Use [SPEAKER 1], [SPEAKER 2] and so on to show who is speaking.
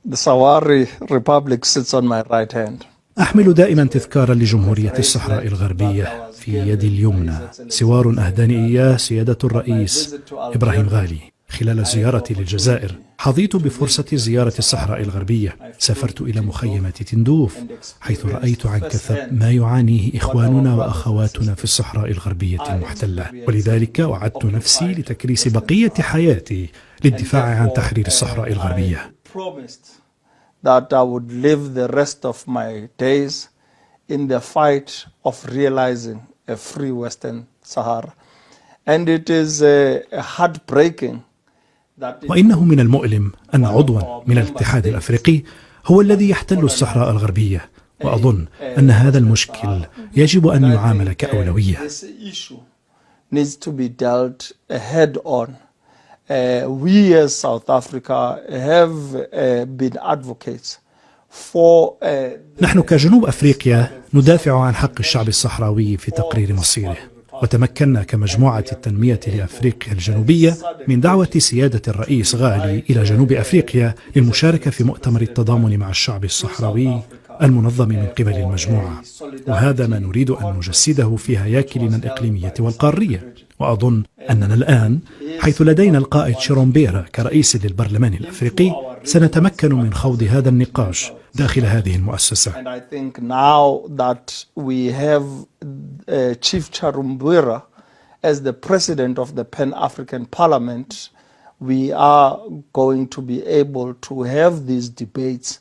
[SPEAKER 1] The Sahrawi Republic sits on my right hand.
[SPEAKER 2] أحمل دائما تذكارا لجمهورية الصحراء الغربية في يدي اليمنى، سوار أهداني إياه سيادة الرئيس إبراهيم غالي خلال زيارتي للجزائر. حظيت بفرصة زيارة الصحراء الغربية، سافرت إلى مخيمات تندوف حيث رأيت عن كثب ما يعانيه إخواننا وأخواتنا في الصحراء الغربية المحتلة، ولذلك وعدت نفسي لتكريس بقية حياتي للدفاع عن تحرير الصحراء الغربية.
[SPEAKER 1] That I would live the rest of my days in the fight of realizing a free Western Sahara. And it is heartbreaking.
[SPEAKER 2] وإنه من المؤلم أن عضوا من الاتحاد الأفريقي هو الذي يحتل الصحراء الغربية، وأظن أن هذا المشكل يجب أن يعامل كأولوية.
[SPEAKER 1] Needs to be dealt head on. We as South Africa have been advocates for
[SPEAKER 2] نحن كجنوب أفريقيا ندافع عن حق الشعب الصحراوي في تقرير مصيره، وتمكنا كمجموعة التنمية لأفريقيا الجنوبية من دعوة سيادة الرئيس غالي إلى جنوب أفريقيا للمشاركة في مؤتمر التضامن مع الشعب الصحراوي المنظم من قبل المجموعة، وهذا ما نريد أن نجسده في هياكلنا الإقليمية والقارية. وأظن أننا الآن حيث لدينا القائد شيرومبيرا كرئيس للبرلمان الأفريقي سنتمكن من خوض هذا النقاش داخل هذه المؤسسة.
[SPEAKER 1] And I think now that we have Chief Charumbwera as the president of the Pan-African Parliament, we are going to be able to have these debates